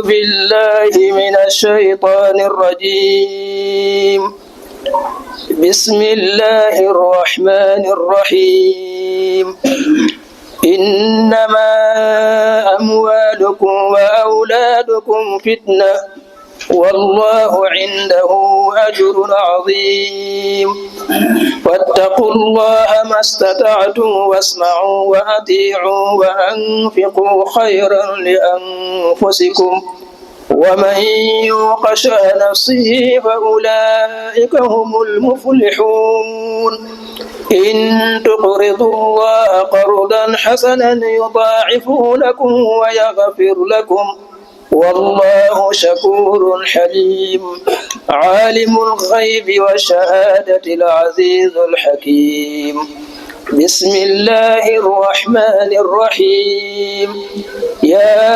بالله من الشيطان الرجيم بسم الله الرحمن الرحيم إنما أموالكم وأولادكم فتنة والله عنده أجر عظيم واتقوا الله ما استطعتم واسمعوا وأطيعوا وأنفقوا خيرا لأنفسكم ومن يوق شح نفسه فأولئك هم المفلحون إن تقرضوا الله قرضا حسنا يضاعفه لكم ويغفر لكم والله شكور حليم عالم الغيب والشهادة العزيز الحكيم بسم الله الرحمن الرحيم يا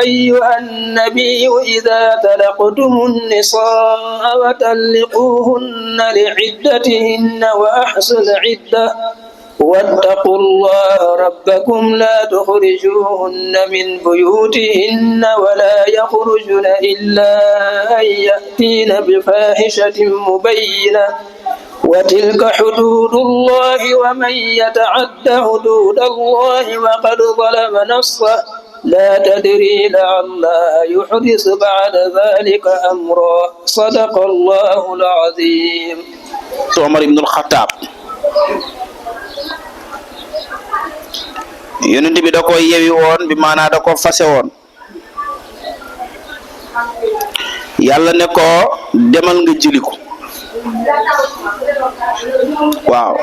أيها النبي إذا طلقتم النساء وطلقوهن لعدتهن وأحصوا العدة واتقوا الله ربكم لا تخرجوهن من بيوتهن ولا يخرجن إلا أن يأتين بفاحشة مبينة وتلك حدود الله ومن يتعد حدود الله وقد ظلم نفسه لا تدري لعل الله يحدث بعد ذلك أمرا صدق الله العظيم. عمر بن الخطاب yonent bi da ko yewi woon bi maanaa da ko fase woon yàlla ne ko demal nga jëli ko waaw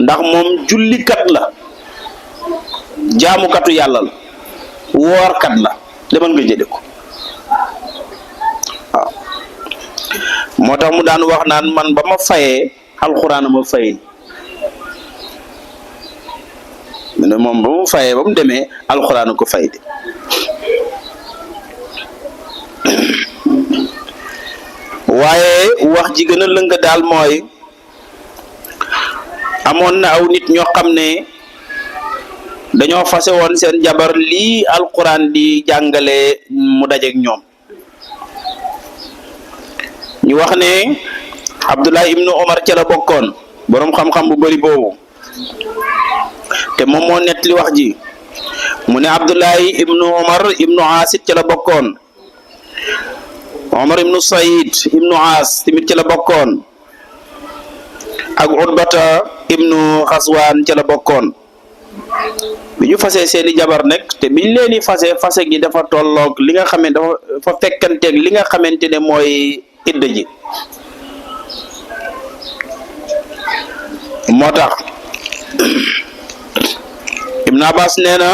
ndax moom jullikat la jaamukatu yàlla la woorkat la demal nga jëli ko waaw moo tax mu daan wax naan man ba ma fayee alxuraan ma fayee ne moom ba mu fayee ba mu demee alxuraan ko fay de waaye wax ji gën a lëng daal mooy amoon na aw nit ñoo xam ne dañoo fase woon seen jabar lii alxuraan di jàngale mu dajeek ñoom ñu wax ne Abdullah ibnu Omar ca la bokkoon boroom xam-xam bu bari boobu te moom moo nettali wax ji mu ne Abdullahi ibnu Omar ibnu Asit ca la bokkoon Omar ibnu Saïd ibnu As tamit ca la bokkoon ak Utbata ibnu Xaswaan ca la bokkoon bi ñu fasee seeni jabar nekk te biñ leen di fase gi dafa tolloog li nga xam ne dafa fekkanteeg li nga xamante ne mooy idda ji moo tax Ibn Abbas nee na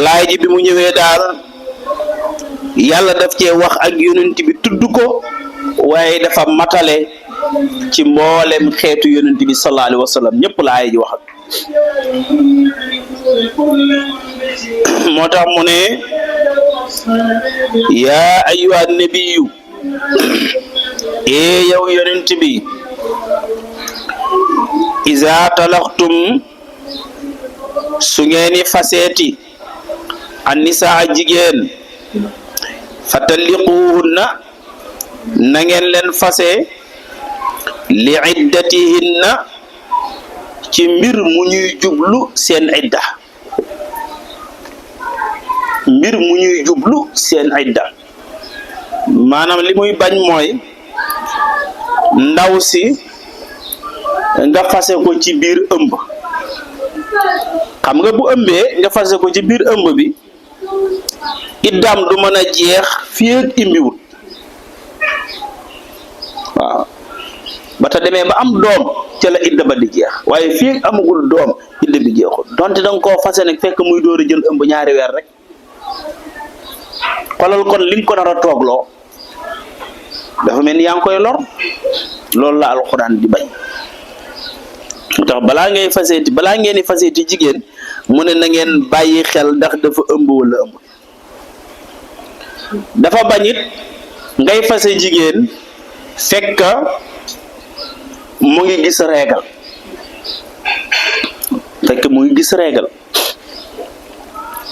laay ji bi mu ñëwee daal yàlla daf cee wax ak yonent bi tudd ko waaye dafa matale ci mboolem xeetu yonent bi sallallahu alayhi wa sallam ñëpp laay ji wax ak moo tax mu ne yaa ayyuha nabiyu ee yow yonent bi iza talaqtum su ngeeni faseeti annisaa jigéen fatalliquhunna na ngeen leen fase li iddatihinna ci mbir mu ñuy jublu seen idda mbir mu ñuy jublu seen idda maanaam li muy bañ mooy ndaw si nga fase ko ci biir ëmb xam nga bu ëmbee nga fase ko ci biir ëmb bi iddaam du mën a jeex fii ak imbiwut waaw ba ta demee ba am doom ca la idda ba di jeex waaye fii ak amagul doom idda bi jeexul donte danga koo fase nag fekk muy door a jël ëmb ñaari weer rek xolal kon li nga ko nar a toogloo dafa mel ni yaa ngi koy lor loolu la alxuraan di bañ tax balaa ngeen di faseeti jigéen mu ne na ngeen bàyyi xel ndax dafa ëmb wala ëmb dafa bañit ngay fase jigéen fekk mu ngi gis régal fekk mu ngi gis régal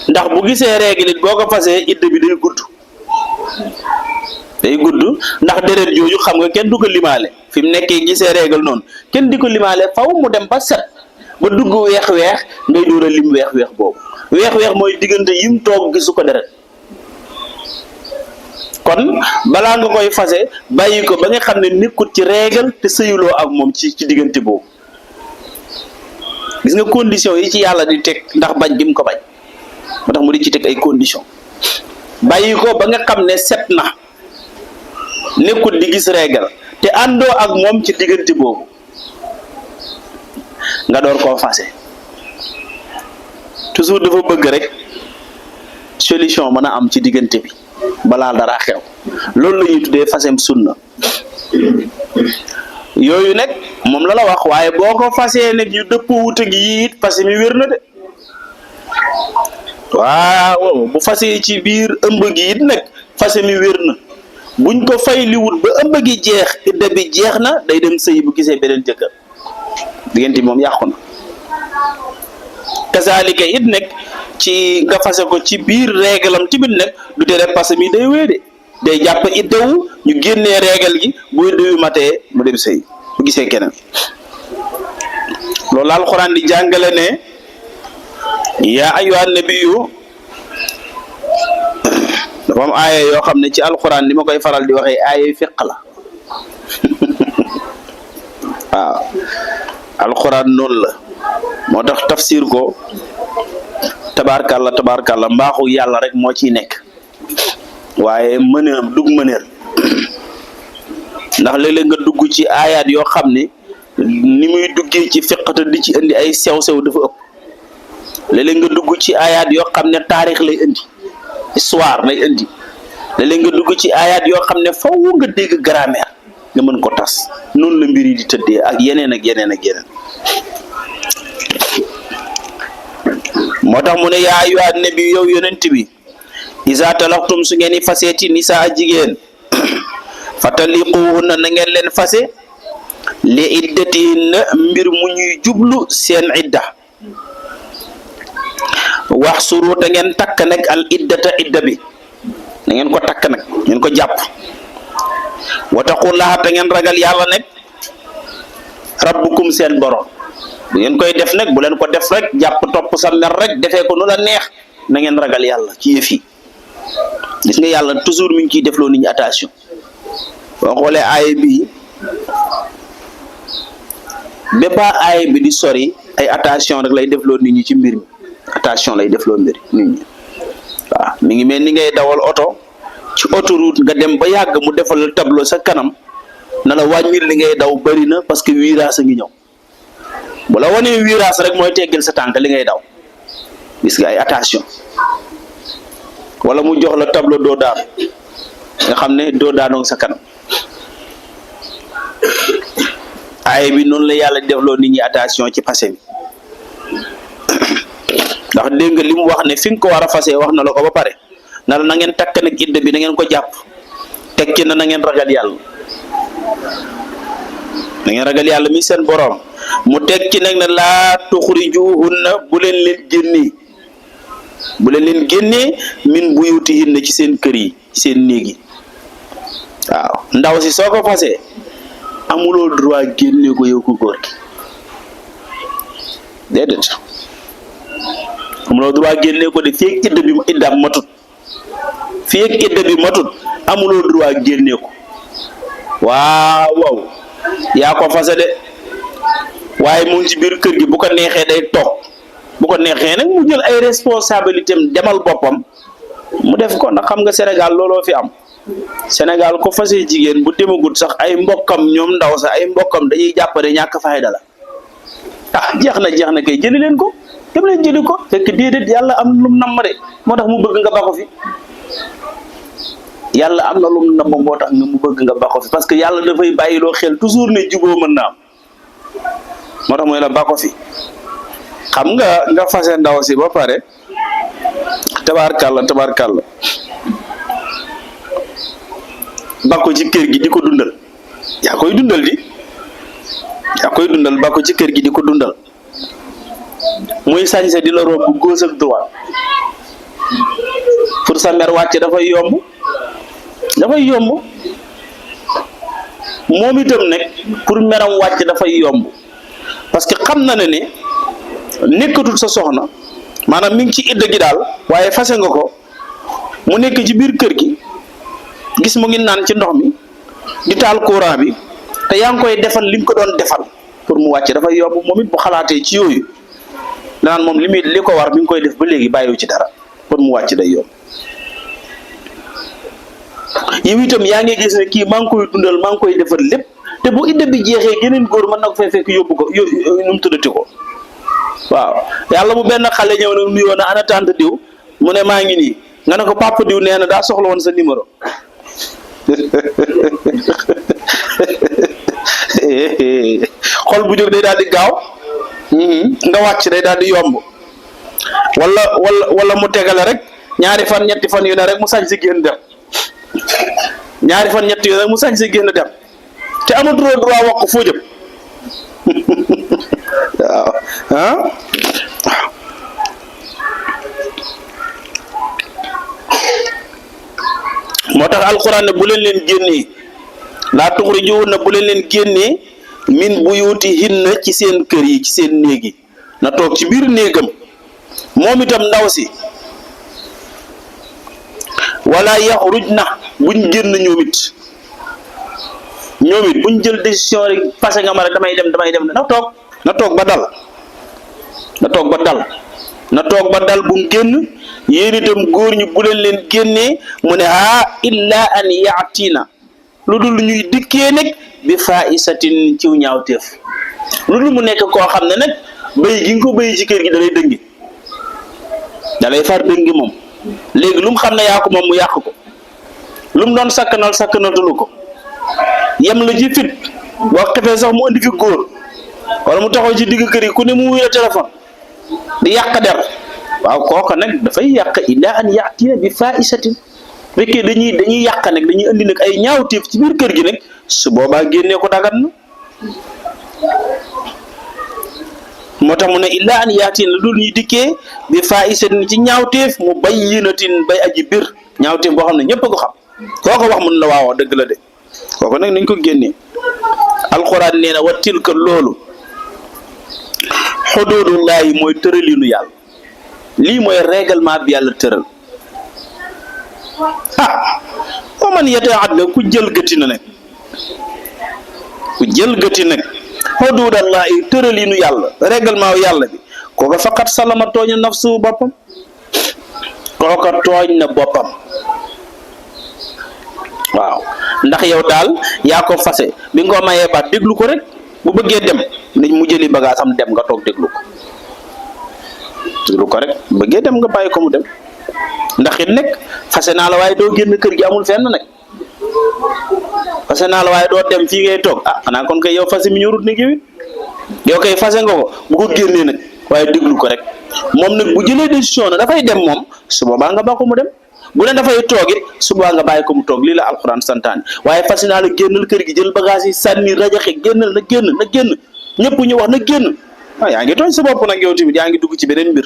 ndax bu gisee régal it boo ko fasee idda bi day gudd ndax deret jooju xam nga kenn du ko limaale fi mu nekkee gisee régal noonu kenn di ko limaale faw mu dem ba set ba dugg weex-weex ngay dóor a lim weex-weex boobu weex-weex mooy diggante yim toog gisu ko deret kon balaa nga koy fase bàyyi ko ba nga xam ne nekkut ci régal te sëyuloo ak moom ci diggante boobu gis nga condition yi ci yàlla di teg ndax bañ gi mu ko bañ moo tax mu di ci teg ay condition bàyyi ko ba nga xam ne set na nekkut di gis régal te àndoo ak moom ci diggante boobu nga door koo fase toujours dafa bëgg rek solution mën a am ci diggante bi balaa dara xew loolu la ñuy tuddee fasem sunna yooyu nag moom la wax waaye boo ko fasee nag yu dëppoo wute gi it fase mi wér na de waaw bu fasee ci biir ëmb gi it nag fase mi wér na buñ ko fay li wut ba ëmb gi jeex idda bi jeex na day dem sëy bu gisee beneen jëkkër diggante bi moom yàqu na kasaalika it nag ci nga fase ko ci biir régalam timit nag du tere fase mi day wéede day jàpp iddawu ñu génnee régal gi bu idda yu matee mu dem sëy bu gisee keneen loolu alxuraan di jàngale ne yaa ayyuhan nabiyyu dafa am aaya yoo xam ne ci alxuraan ni ma koy faral di waxee aaya fiq la waaw alxuraan noonu la moo tax tafsir ko tabaarkàlla mbaaxu yàlla rek moo ciy nekk waaye mëneer dugg mëneer ndax léeg-léeg nga dugg ci aayaat yoo xam ne ni muy duggee ci fiqata di ci indi ay sew-sew dafa ëpp léeg-léeg nga dugg ci aayaat yoo xam ne taarix lay indi histoire lay indi léeg-léeg nga dugg ci aayaat yoo xam ne faw nga dégg grammaire nga mën ko tas noonu la mbir yi di tëddee ak yeneen ak yeneen ak yeneen moo tax mu ne yaa ayyuhan nabi yow yonent bi iza talaqtum su ngeen di faseeti nisaa jigéen fataliquhunna na ngeen leen fase li iddatihinna mbir mu ñuy jublu seen idda wax suru te ngeen takk nag al iddata idda bi na ngeen ko takk nag ngeen ko jàpp wa taqullaha te ngeen ragal yàlla nag rabbukum seen borom bu ngeen koy def nag bu leen ko def rek jàpp topp sa mer rek defee ko nu la neex na ngeen ragal yàlla ci yëf yi gis nga yàlla toujours mi ngi ciy defloo nit ñi attention boo xoolee aaya bi bépp aaya bi di sori ay attention rek lay defloo nit ñi ci mbir mi attention lay defloo mbir nit ñi waaw mi ngi mel ni ngay dawal oto ci autoroute nga dem ba yàgg mu defal tableau sa kanam na la wàññil li ngay daw bari na parce que virage a ngi ñëw bu la wanee virage rek mooy teggil sa tànk li ngay daw gis nga ay attention wala mu jox la tableau doo daan nga xam ne doo daanoo sa kanam aaya bi noonu la yàlla defloo nit ñi attention ci passé bi ndax dégg nga li mu wax ne fi nga ko war a fase wax na la ko ba pare na la na ngeen takk nag idda bi na ngeen ko jàpp teg ci na ngeen ragal yàlla na ngeen ragal yàlla mi seen borom mu teg ci nag ne laa tuxrijuhunna bu leen leen génnee min buyutihinna ci seen kër yi seen néeg yi waaw ndaw si soo ko fasee amuloo droit génne ko yow ko góor gi déedéet amuloo droit génne ko de fii ak idda bi iddaam matut fii ak idda bi matut amuloo droit génne ko waaw yaa ko fase de waaye mu ngi ci biir kër gi bu ko neexee day toog bu ko neexee nag mu jël ay responsabilité am demal boppam mu def ko ndax xam nga Sénégal looloo fi am Sénégal ko fase jigéen bu demagut sax ay mbokkam ñoom ndaw sax ay mbokkam dañuy jàpp ne ñàkk fayda la jeex na kay jëli leen ko dem leen jëli ko fekk déedéet yàlla am lu mu namm de moo tax mu bëgg nga ba ko fi yàlla am na lu mu namm moo tax mu bëgg nga ba ko fi parce que yàlla dafay bàyyiloo xel toujours ne juboo mën na am moo tax mooy la ba ko fi xam nga fase ndaw si ba pare tabaarkàlla ba ko ci kër gi di ko dundal yaa koy dundal di yaa koy dundal ba ko ci kër gi di ko dundal muy sañse di la romb gauche ak droite pour sa mer wàcc dafay yomb moom itam nag pour meram wàcc dafay yomb parce que xam na ne nekkatul sa soxna maanaam mi ngi ci idda gi daal waaye fase nga ko mu nekk ci biir kër gi gis mu ngi naan ci ndox mi di taal courant bi te yaa ngi koy defal li nga ko doon defal pour mu wàcc dafay yomb moom it bu xalaatee ci yooyu danaan moom li ko war mi ngi koy def ba léegi bàyyiwu ci dara pour mu wàcc day yomb. yow itam yaa ngi gis ne kii maa ngi koy dundal maa ngi koy defal lépp te bu idda bi jeexee geneen góor mën na ko fay fekk yóbbu ko nu mu tuddati ko waaw yàlla bu benn xale ñëw nag nuyoo na ana tante diw mu ne maa ngi nii nga ne ko papa diw nee na daa soxla woon sa numéro xol bu jóg day daal di gaaw nga wàcc day daal di yomb wala mu tegale rek ñaari fan ñetti fan yu ne rek mu sañ si génn dem ñaari fan ñetti yu ne rek mu sañ si génn dem te amatuloo droit wax ko foo jëm waaw moo tax alquran ne bu leen génnee laa tuxrijuhunna bu leen génnee min buyutihinna ci seen kër yi ci seen néeg yi na toog ci biir néegam moom itam ndaw si wala yaxrujna buñ génn ñoom it buñ jël décision rek passé nga ma rek damay dem na toog ba dal bu mu génn yéen itam góor ñi bu leen génnee mu ne illa an yaatina lu dul ñuy dikkee nag bi faisatin ciw ñaawteef lu dul mu nekk koo xam ne nag béy gi nga ko béy ci kër gi da lay far dëngi moom léegi lu mu xam ne yaa ko moom mu yàq ko lu mu doon sakkanaltulu ko yem la ci fit boo xefee sax mu indi fi góor wala mu taxaw ci digg kër yi ku ne mu wuya téléphone di yàq der waaw kooka nag dafay yàq illa an yaatina bi faisatin fekkee dañuy yàq nag dañuy indi nag ay ñaawteef ci biir kër gi nag su boobaa génnee ko dagan na moo tax mu ne illa an yaatin la dul ñuy dikkee bi faisatin ci ñaawteef mu bayyinatin bay aji bir ñaawteef boo xam ne ñëpp ko xam kooko wax mun la waawoo dëgg la de kooko nag nañ ko génnee alxuraan nee na wa tilka loolu xuduudullaahi mooy tëralinu yàlla lii mooy règlement bi yàlla tëral wa man yataadda ku jëlgati na nag xuduudallaahi tëralinu yàlla règlement yàlla bi kooka faqat salama tooñ na nafsu boppam kooka tooñ na boppam waaw ndax yow daal yaa ko fase bi nga ko mayee baat déglu ko rek bu bëggee dem nañ mu jëli bagage am dem nga toog déglu ko rek bëggee dem nga bàyyi ko mu dem ndax it nag fase naa la waaye doo génn kër gi amul fenn nag fase naa la waaye doo dem fii ngay toog xanaa kon kay yow fase mi ñorut nag yow kay fase nga ko bu ko génnee nag waaye déglu ko rek moom nag bu jëlee décision na dafay dem moom su boobaa nga ba ko mu dem bu leen dafay toog it su boobaa nga bàyyi ko mu toog lii la alxuraan santaane waaye fase naa la génnal kër gi jël bagage yi sànni rajaxe génnal na génn ñëpp ñu wax na génn yaa ngi tooñ sa bopp nag yow tamit yaa ngi dugg ci beneen mbir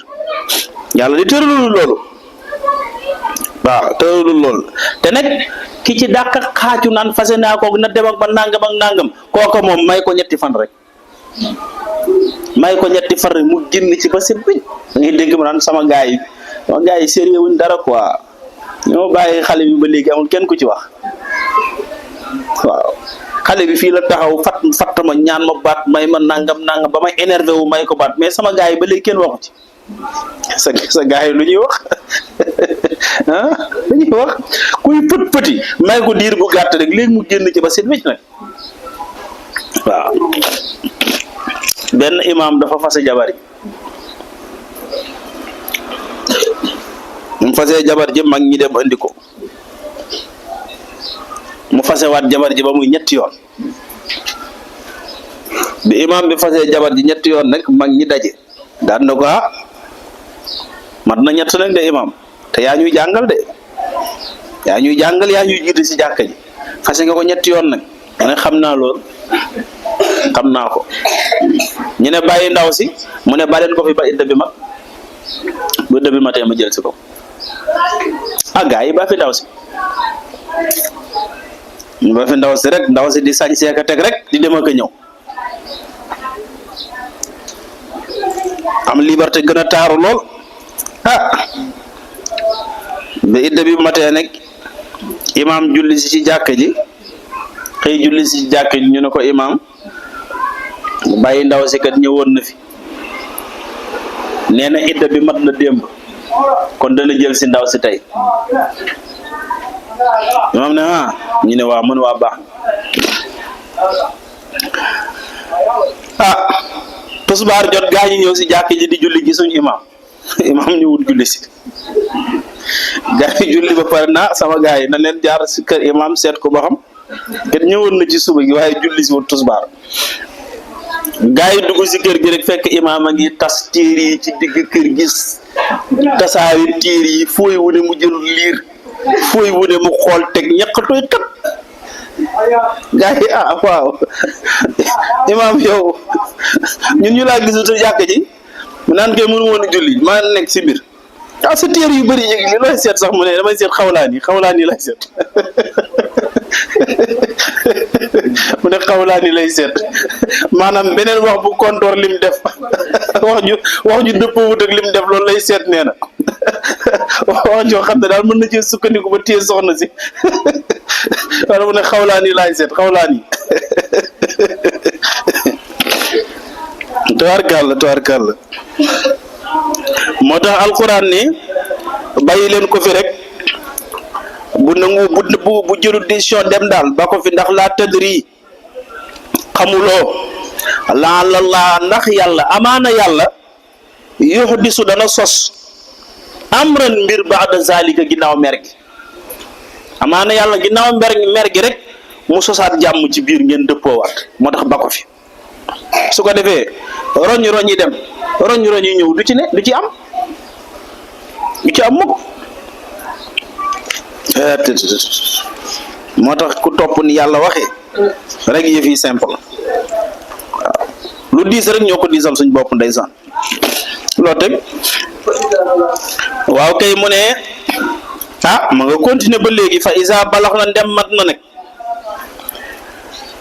yàlla di tëralul loolu waaw tëralul loolu te nag ki ci dàq xaaju naan fase naa ko na dem ak ba nangam kooka moom may ko ñetti fan rek mu génn ci ba set biñ da ngay dégg ma naan sama gars yi sérieux wuñ dara quoi ñoo bàyyi xale bi ba léegi amul kenn ku ci wax waaw xale bi fii la taxaw fatt ma ñaan ma baat may ma nangam ba may énervé wu may ko baat mais sama gars yi ba léegi kenn waxu ci sa gars yi lu ñuy wax lu ñuy wax kuy pëti may ko diir bu gàtt rek léegi mu génn ci ba set wecc nag waaw benn imam dafa fase jabar yi mu fase jabar ji mag ñi dem andi ko mu fasewaat jabar ji ba muy ñetti yoon bi imam bi fase jabar ji ñetti yoon nag mag ñi daje daan na ko mat na ñett nag de imam te yaa ñuy jàngal yaa ñuy jiite si jàkka ji fase nga ko ñetti yoon nag ma ne xam naa loolu xam naa ko ñu ne bàyyi ndaw si mu ne baleen ko fi ba idda bi mat bu idda bi matee ma jël si ko gaa yi ba fi ndaw si rek ndaw si di sañ seeka teg rek di dem ak a ñëw am liberté gën a taaru lool ba idda bi matee nag imaam julli si ci jàkk ji xëy julli si ci jàkk ji ñu ne ko imaam bàyyi ndaw si kat ñëwoon na fi nee na idda bi mat na démb kon dana jël si ndaw si tey imaam ne ñu ne waa mën waa baax tusbaar jot gaa ñi ñëw si jàkk ji di julli gisuñ imaam ñëwul julli si gaa yi julli ba pare na sama gaa yi na leen jaar si kër imaam seet ko ba xam kat ñëwoon na ci suba gi waaye julli si wut tusbaar gaa yi dugg si kër gi rek fekk imaam a ngi tas téere yi ci digg kër gis tasaari téere yi fooy wu ne mu jël liir fooy wu ne mu xool teg ñaqatooy kat gaa yi waaw imaam yow ñun ñu laa gisu te jàkk ji mu naan koy mënu woon a julli maa nekk si mbir sa téere yu bëri yëg li looy seet sax mu ne damay seet xawlaan yi lay seet mu ne xawlaan yi lay seet maanaam beneen wax bu kontoor lim def wax ju dëppoowut ak lim def loolu lay seet nee na wax joo xam ne daal mën na ci sukkandiku ba téye soxna si wala mu ne xawlaan yi lay seet xawlaan yi tawarkàlla moo tax alquran ni bàyyi leen ko fi rek bu nangu bu jëlu décision dem daal ba ko fi ndax laa tadri xamuloo laa ndax yàlla amaana yàlla yuhdisu dana sos amran mbir ba'da zalika ginnaaw mer gi amaana yàlla ginnaaw mer gi rek mu sosaat jàmm ci biir ngeen dëppoowaat moo tax ba ko fi su ko defee roñ yi dem roñ yi ñëw du ci am mukk moo tax ku topp ni yàlla waxee rek yëf yi simple waaw lu diis rek ñoo ko diisal suñ bopp ndeysaan loo teg waaw kay mu ne ma nga continuer ba léegi fa isa balax na ndem mat na nag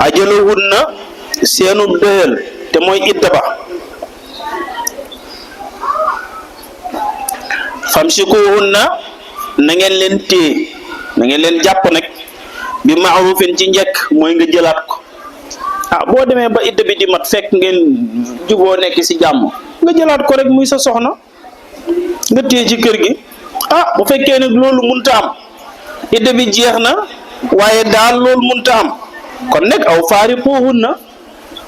ajaluhunna seenu dëhël te mooy idda ba famsikuhunna na ngeen leen téye na ngeen leen jàpp nag bi maarufin ci njëkk mooy nga jëlaat ko boo demee ba idda bi di mat fekk ngeen juboo nekk ci jàmm nga jëlaat ko rek muy sa soxna nga téye ci kër gi bu fekkee nag loolu munta am idda bi jeex na waaye daal loolu munta am kon nag aw faariquhunna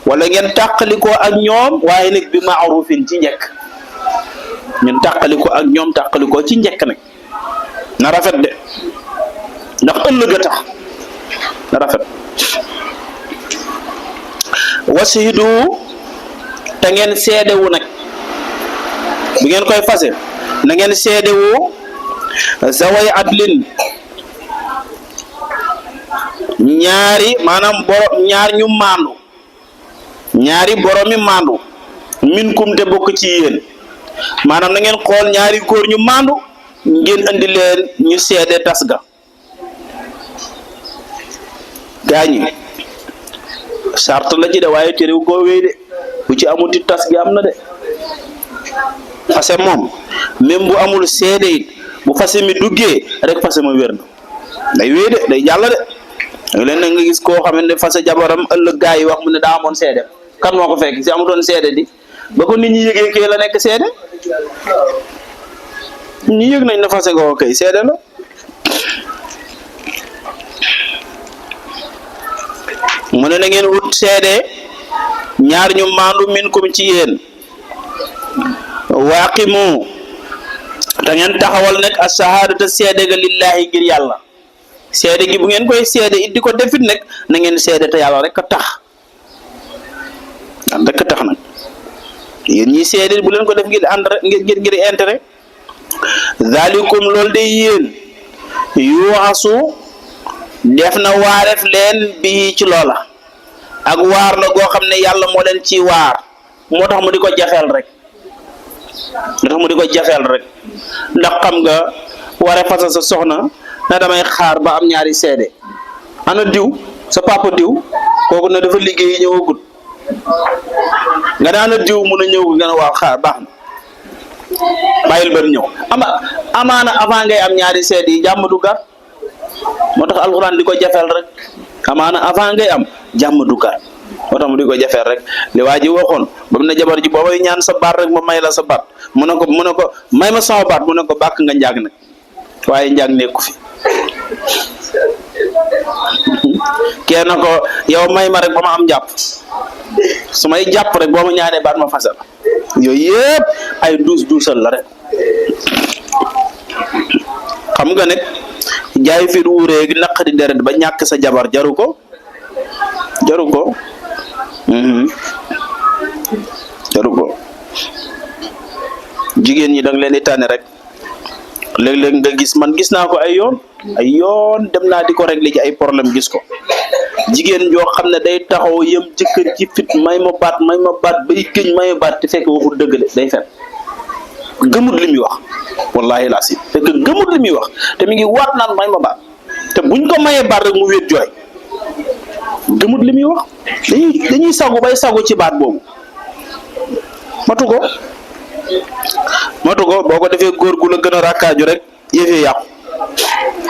wala ngeen tàqalikoo ak ñoom waaye nag bi maarufin ci njëkk ñun tàqalikoo ak ñoom tàqalikoo ci njëkk nag na rafet de ndax ëllëg a tax na rafet wasihidu te ngeen seedewu nag bu ngeen koy fase na ngeen seedewu zaway adlin ñaari maanaam ñaar ñu maandu ñaari boromi maandu min kum te bokk ci yéen maanaam na ngeen xool ñaari góor ñu maandu ngeen andi leen ñu seede tas ga gaañi sart la ci de waaye terew koo wéy de bu ci amuti tas gi am na de fase moom même bu amul seede it bu fase mi duggee rek fase ma wér na day wéy de day jàll de leen na nga gis koo xam ne fase jabaram ëllëg gaa yi wax mu ne daa amoon seede kan moo ko fekk si amutoon seede di ba ko nit ñi yëgee kay la nekk seede ñi yëg nañ na fase goo kay seede la mu ne na ngeen wut seede ñaar ñu maandu minkum ci yéen waaqimu te ngeen taxawal nag as-shahadata seede ga lillahi ngir yàlla seede gi bu ngeen koy seede it di ko defit nag na ngeen seede te yàlla rek a tax rek a tax nag yéen ñi seede bu leen ko def ngir ànd ngir intérêt zalikum loolu de yéen yuwasu def na waaref leen bi ci loola ak waar la goo xam ne yàlla moo leen ci waar moo tax mu di ko jafeel rek ndax xam nga war a fasa sa soxna na damay xaar ba am ñaari seede ana diw sa papa diw kooku ne dafa liggéey ñëwagul nga ne ana diw mun a ñëw nga ne waaw xaar baax na bàyyil ba ñëw amaana avant ngay am ñaari seede yi jàmm du gar moo tax alxuraan di ko jafeel rek amaana avant ngay am jàmm du gar moo tax mu di ko jafeel rek li waa ji waxoon ba mu ne jabar ji boobay ñaan sa baat rek ma may la sa baat mu ne ko may ma sama baat mu ne ko bàkk nga njaag nag waaye njaag nekku fi kenn ko yow may ma rek ba ma am jàpp su may jàpp rek boo ma ñaanee baat ma fasal yooyu yëpp ay duusal la rek xam nga nag jaay fi wuureeg naq di deret ba ñàkk sa jabar jaru ko jigéen ñi danga leen di tànn rek léeg-léeg nga gis man gis naa ko ay yoon dem naa di ko régler ci ay problème gis ko jigéen joo xam ne day taxaw yëm jëkkër ci fit may ma baat bay gëñ may ma baat te fekk waxul dëgg de day fen gëmut li muy wax wallahi laa si fekk gëmut li muy wax te mi ngi waat naan may ma baat te buñ ko mayee baat rek mu wéet jooy gëmut li muy wax dañuy sagu bay sagu ci baat boobu matu ko boo ko defee góor gu la gën a rakkaaju rek yëfee yàqu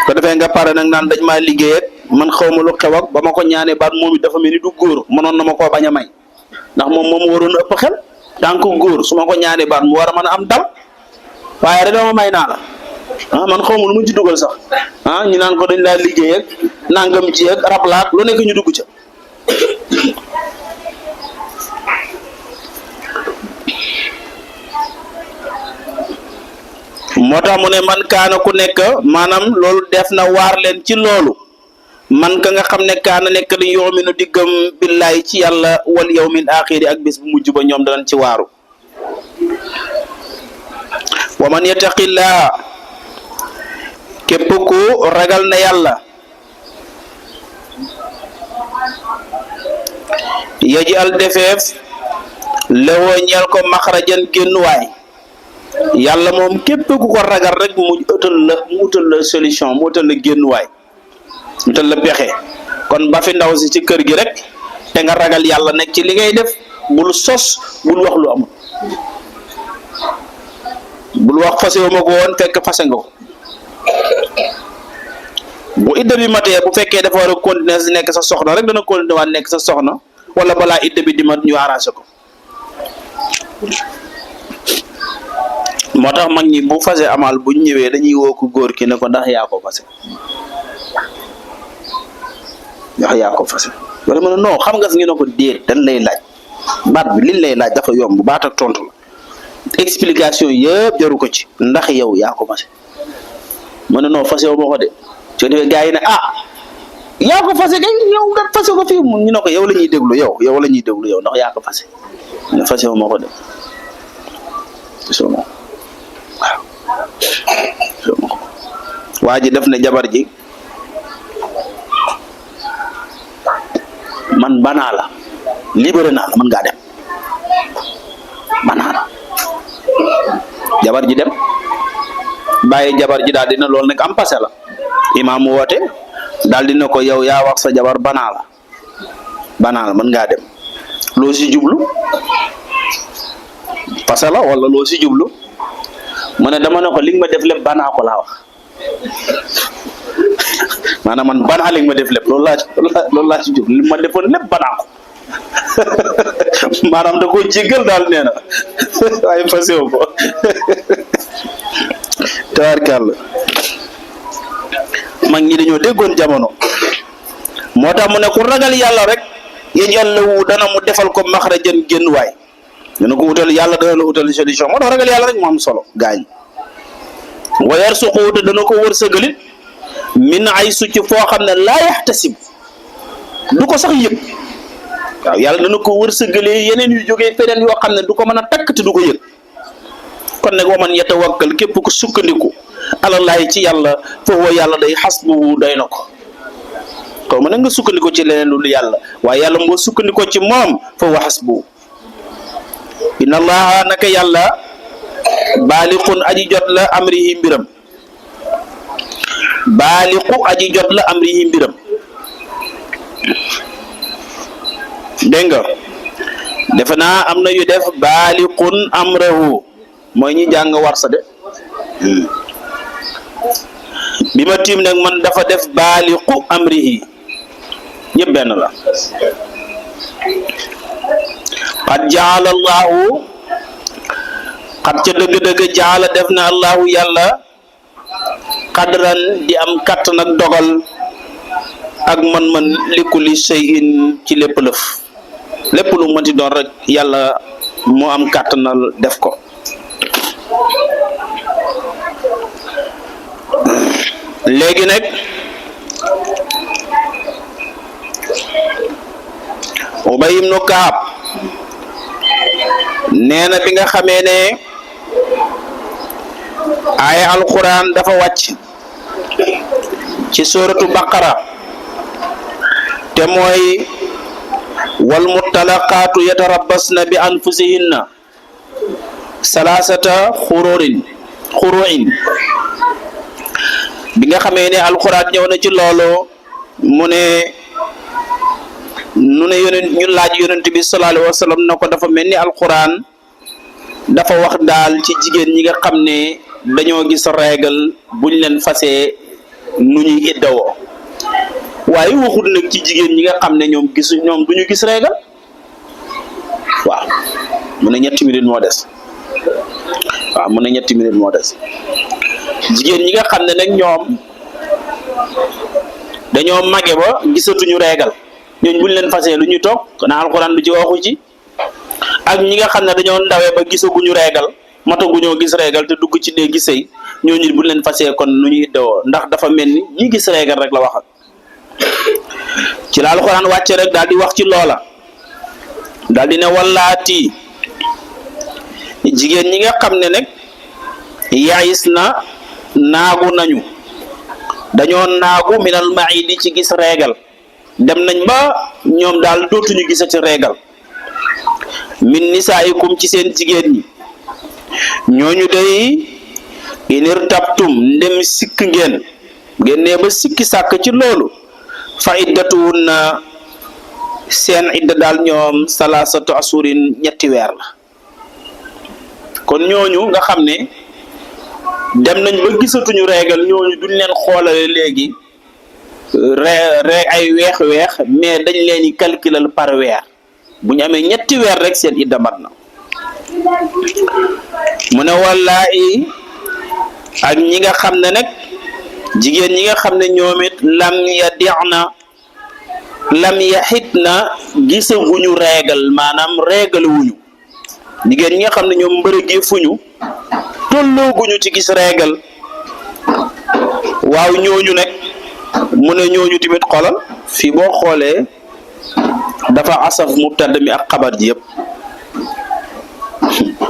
ko defee nga pare nag naan dañ maa liggéey ak man xaw ma lu xew ak ba ma ko ñaanee baat moom it dafa mel ni du góor mënoon na ma koo bañ a may ndax moom waroon a ëpp xel tant que góor su ma ko ñaanee baat mu war a mën a am dal waaye rek dama may naa la man xaw ma lu ma ci dugal sax ñu naan ko dañ laa liggéey ak nangam ji ak rab laak lu nekk ñu dugg ca. moo tax mu ne man kaana ku nekk maanaam loolu def na waar leen ci loolu man ka nga xam ne kaana nekk di yu'minu di gëm billaay ci yàlla wal yawmil axiri ak bis bu mujj ba ñoom danañ ci waaru wa man yattaqillaa képp ku ragal na yàlla yaj'al defeef lawoo ñeel ko maxrajan génnuwaay yàlla moom képp ku ko ragal rek mu utal la solution mu utal la génnuwaay mu utal la pexe kon ba fi ndaw si ci kër gi rek te nga ragal yàlla nekk ci li ngay def bul sos bul wax lu amul bul wax fase wu ma ko woon fekk fase nga ko bu idda bi matee bu fekkee dafa war a continuer si nekk sa soxna rek dana continuer waat nekk sa soxna wala balaa idda bi di mat ñu arrangé ko moo tax mag ñi bu fase amal bu ñëwee dañuy woo ko góor ki ne ko ndax yaa ko fase wala mu ne non xam nga fi ngi ne ko déet dañ lay laaj baat bi liñ lay laaj dafa yomb baat ak tontu la explication yëpp jaru ko ci ndax yow yaa ko fase mu ne non fase wu ma ko de soo defee gars yi ne yaa ko fase kay yow nga fase ko fii ñu ne ko yow la ñuy déglu yow la ñuy déglu yow ndax yaa ko fase ne fase wu ma ko de waa ji def ne jabar ji man banaa la libéré naa la mën ngaa dem banaa la jabar ji dem bàyyi jabar ji daal dina loolu nag am passé la imaam woote daal dina ko yow yaa wax sa jabar banaa la mën ngaa dem loo si jublu passé la wala loo si jublu mu ne dama ne ko li nga ma def lépp banaa ko laa wax maanaam man banaa li nga ma def lépp loolu laa ci jublu li ma defoon lépp banaa ko maanaam da koo jéggal daal nee na waaye fase wu ko tabarkàlla mag ñi dañoo déggoon jamono moo tax mu ne ku ragal yàlla rek yaj'al lahu dana mu defal ko maxrajan génn waay dana ko utal yàlla dana la utal solution moo tax ragal yàlla rek moo am solo gaañ wa yarsuqu te dana ko wërsëgalit min aysu ci foo xam ne laa yaxtasib du ko sax yëg waaw yàlla dana ko wërsëgalee yeneen yu jógee feneen yoo xam ne du ko mën a takk te du ko yëg kon nag wa man yatawakkal képp ku sukkandiku alallahi ci yàlla fa huwa yàlla day xasbuhu doy na ko xaw ma na nga sukkandiko ci leneen lu yàlla waaye yàlla moo sukkandiko ci moom fa wa hasbu inna allaha naka yàlla baaliqun aji jot la amrihi mbiram baaliqu aji jot la amrihi mbiram dégg nga defe naa am na yu def baaliqun amrahu mooy ñi jàng warsa de bi ma tiim nag man dafa def baaliqu amrihi ñëpp benn la qad jaala allahu qad ca dëgg-dëgg jaala def na allahu yàlla qadran di am kàttan ak dogal ak man-man li kulli shay'in ci lépp lëf lépp lu mënti doon rek yàlla moo am kàttanal def ko léegi nag Ubay ibnu Kaab nee na bi nga xamee ne ay alquran dafa wàcc ci suratu baqara te mooy wal muttalaqaatu yatarabbasna bi anfusihinna salaasata xuruin bi nga xamee ne alquran ñëw na ci loolu mu ne ñu laaj yonent bi sallallahu alayhi wa sallam na ko dafa mel ni alquran dafa wax daal ci jigéen ñi nga xam ne dañoo gis régal buñ leen fasee nu ñuy iddawoo waaye waxut nag ci jigéen ñi nga xam ne ñoom duñu gis régal waaw mu ne ñetti minutes moo des waaw mu ne ñetti minutes moo des jigéen ñi nga xam ne nag ñoom dañoo mage ba gisatuñu régal ñooñu buñ leen fasee lu ñuy toog na alxuraan lu ci waxu ci ak ñi nga xam ne dañoo ndawee ba gisaguñu régal mataguñoo gis régal te dugg ci néegi sëy ñooñu buñ leen fasee kon nu ñuy iddawoo ndax dafa mel ni ñi gis régal rek la waxal ci la alxuraan wàcce rek daal di wax ci loola daal di ne wallaati jigéen ñi nga xam ne nag yaayis na naagu nañu dañoo naagu minal maidi ci gis régal dem nañ ba ñoom daal dootuñu gisati régal min nisaikum ci seen jigéen ñi ñooñu day inir tabtum ndem sikk ngeen ne ba sikki sàkk ci loolu fa iddatuhunna seen idda daal ñoom salaasatu asurin ñetti weer la kon ñooñu nga xam ne dem nañ ba gisatuñu régal ñooñu duñ leen xoolale léegi ay weex mais dañ leen di calculer par weer bu ñu amee ñetti weer rek seen idda mat na mu ne wallaahi ak ñi nga xam ne nag jigéen ñi nga xam ne ñoom it lam yaxitna gisaguñu régal maanaam régal wuñu jigéen ñi nga xam ne ñoom mbërëgee fuñu tollooguñu ci gis régal waaw ñooñu nag mu ne ñooñu tamit xolal fii boo xoolee dafa asaf mubtada mi ak xabar ji yëpp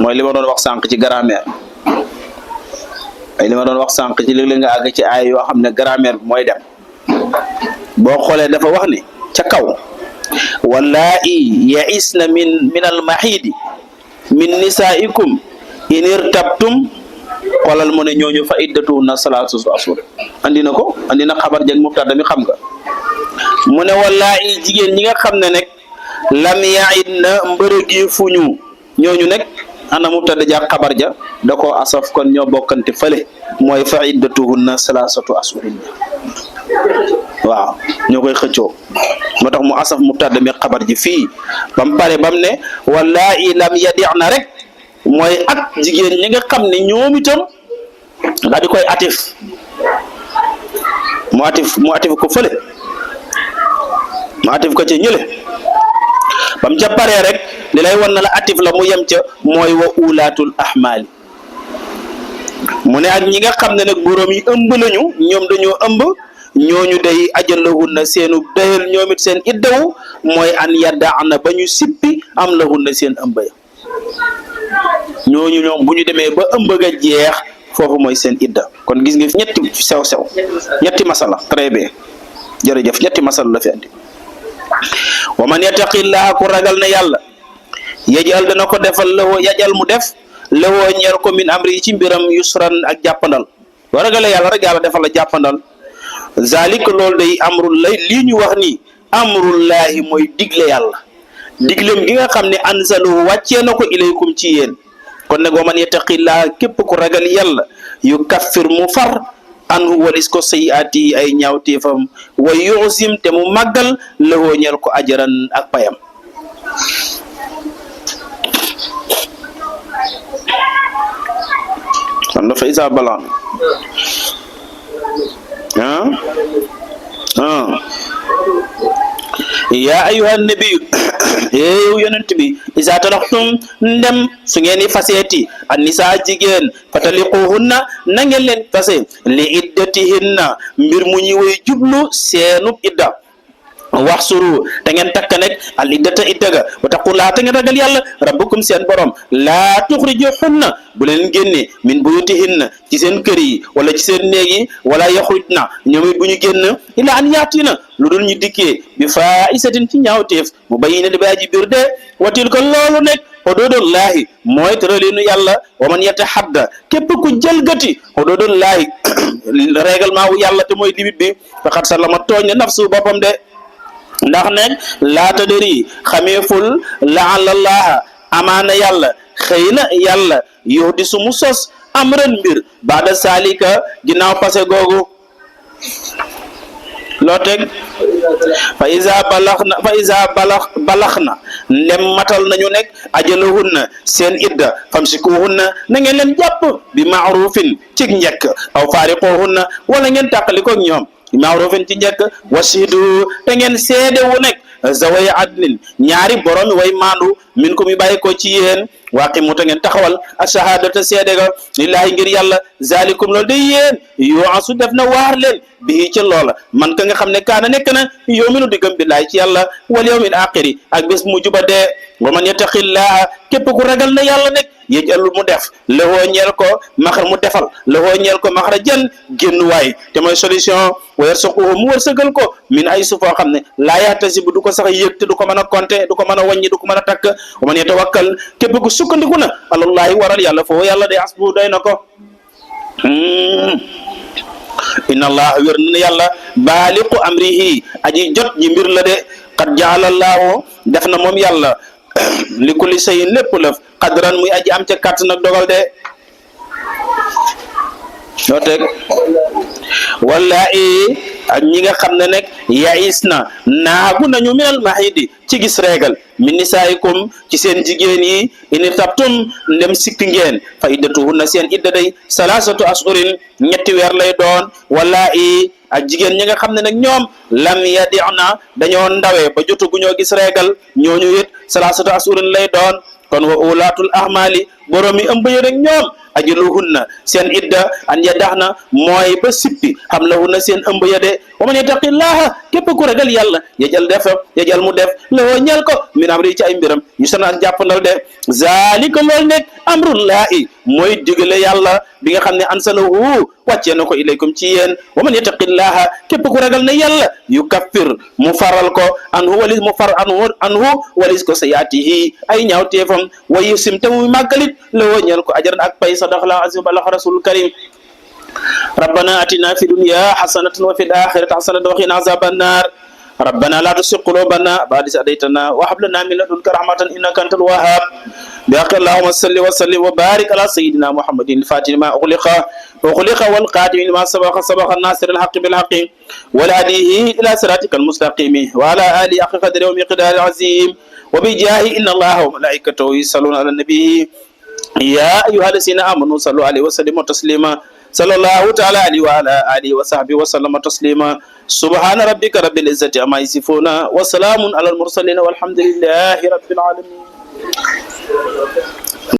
mooy li ma doon wax sànq ci grammaire li ma doon wax sànq ci léeg-léeg nga àgg ci ay yoo xam ne grammaire bi mooy dem boo xoolee dafa wax ni ca kaw wallaahi yaisna min al mahidi min nisaikum in irtabtum xoolal mu ne ñooñu fa iddatuhunna salaasatu ashur andi na xabar jeg mubtada mi xam nga mu ne wallaahi jigéen ñi nga xam ne nag lam yaidna mbërëgi fuñu ñooñu nag ana mubtada ja xabar ja da ko asaf kon ñoo bokkante fële mooy fa iddatuhunna salaasatu ashurin waaw ñoo koy xëccoo moo tax mu asaf mubtada mi xabar ji fii bam pare bam ne wallaahi lam yadina rek mooy ak jigéen ñi nga xam ne ñoom itam nga di koy atif mu atif ko fële mu atif ko ca ñële bam ca paree rek li lay wan na la atif la mu yem ca mooy wa ulaatul ahmaali mu ne ak ñi nga xam ne nag boroom yi ëmb nañu ñoom dañoo ëmb ñooñu day ajalahunna seenu dayal ñoom it seen iddawu mooy an yaddaana ba ñu sippi am lahunna seen ëmb ya ñooñu ñoom bu ñu demee ba ëmb ga jeex foofu mooy seen idda kon gis nga ñetti sew-sew ñetti masala très bien jërëjëf ñetti masal la fi andi wa man yattaqillaha ku ragal na yàlla yajal dana ko defal lawoo yajal mu def lawoo ñeel ko min amri ci mbiram yusran ak jàppandal boo ragalee yàlla rek yàlla defal la jàppandal zalik loolu day amrul lay lii ñu wax ni amrullahi mooy digle yàlla diglem gi nga xam ne anzalahu wàccee na ko ilaykum ci yéen kon nag wa man yattaqillaha képp ku ragal yàlla yu kaffir mu far anhu walis ko sayiati ay ñaawteefam wa yuxsim te mu màggal lawoo ñeel ko ajaran ak payam kon dafa isa balan yaa ayyuhan nabiyyu yow yonent bi isa talaxtum ndem su ngeen di faseeti an nisaa jigéen fataliquhunna na ngeen leen fase li iddatihinna mbir mu ñuy woy jublu seenub idda wax suru te ngeen takk nekk al iddata iddaga wa taqullaa te ngeen ragal yàlla rabbukum seen borom laa tuxrijuhunna bu leen génne min buyutihinna ci seen kër yi wala ci seen néeg yi wala yaxrujna ñoom it bu ñu génn ila an yaatina lu dul ñu dikkee bi faa'isatin ci ñaawteef mu bayyina di baaji biir de wa tilka loolu nekk xuduudullaahi mooy tëraleenu yàlla wa man yataxadda képp ku jalgati xuduudullaahi règlement wu yàlla te mooy limite bi faqad sallama tooñ na nafsu boppam de ndax nag laata dëri xameeful la'allallaha amaana yàlla xëy na yàlla yow di su mu sos amran mbir baada salika ginnaaw passé googu loo teg fa isa balax na ndem matal nañu nekk ajalahunna seen idda famsikuhunna na ngeen leen jàpp bi maarufin cig njëkk aw faariquhunna wala ngeen tàqalikoog ñoom maarufin ci njëkk wasidu te ngeen seede wu nekk zaway adlin ñaari borom way maandu min ko mi bàyyi ko ci yéen waaqimu te ngeen taxawal ashahadata seede ga lillahi ngir yàlla zalikum loolu day yéen yu'asu def na waar leen bii ci loola man ka nga xam ne kaana nekk na yuminu diggam billahi ci yàlla wal yawmil axiri ak bés mu juba dee wa man yattaqillaha képp ku ragal na yàlla nekk yaj'al mu def lahoo ñeel ko maxar mu defal lahoo ñeel ko maxrajan génn waay te mooy solution wa yarzuquhu mu wërsëgal ko min ay su foo xam ne laa yahtasibu du ko sax yëg te du ko mën a compter du ko mën a wàññi du ko mën a takk wa man yatawakkal képp ku sukkandiku na alallahi waral yàlla foofu yàlla day asbu doy na ko inna allah wér na yàlla baaliqu amrihi aji jot ji mbir la de qad jaala allahu def na moom yàlla li kulli shay'in lépp lëf qadran muy aji am ca kàtt nag dogal de yoo teg wala ak ñi nga xam ne nag yais na naagu nañu minal mahidi ci gis reegal min nisaayikum ci seen jigéen yi ini tabtum ndem sikk ngeen fa iddatuhunna seen idda day salasatu ashurin ñetti weer lay doon wala ak jigéen ñi nga xam ne nag ñoom lam yadina dañoo ndawee ba jotaguñoo gis reegal ñooñu it salasatu ashurin lay doon kon wa ulaatul ahmali borom yi ëmb yi rek ñoom ajaluhunna seen idda an yadaxna mooy ba sippi xam lahunna seen ëmb ya de wa man yattaqillaha képp ku ragal yàlla yajal mu def lawoo ñeel ko min amri ci ay mbiram yu sana ak jàppandal de zalika loolu nekk amrullahi mooy digale yàlla bi nga xam ne ansalahu wàccee na ko ilaykum ci yéen wa man yattaqillaha képp ku ragal ne yàlla yu kaffir mu faral ko anhu walis ko sayaatihi ay ñaawteefam wa yusim te muy màggalit lawoo ñeel ko ajaran ak pay sadaqallahu azim balagh rasul karim ربنا آتنا في الدنيا حسنة وفي الآخرة حسنة وقنا عذاب النار ربنا لا تزغ قلوبنا بعد إذ هديتنا وهب لنا من لدنك رحمة إنك أنت الوهاب بحق اللهم صل وسلم وبارك على سيدنا محمد الفاتح لما أغلق والقادم لما سبق الناصر الحق بالحق والهديه إلى صراطك المستقيم وعلى آله حق قدره ومقداره العظيم وبجاه إن الله وملائكته يصلون على النبي يا أيها الذين آمنوا صلوا عليه وسلموا تسليما صلى الله تعالى عليه وعلى آله وصحبه وسلم تسليما سبحان ربك رب العزة عما يصفون وسلام على المرسلين والحمد لله رب العالمين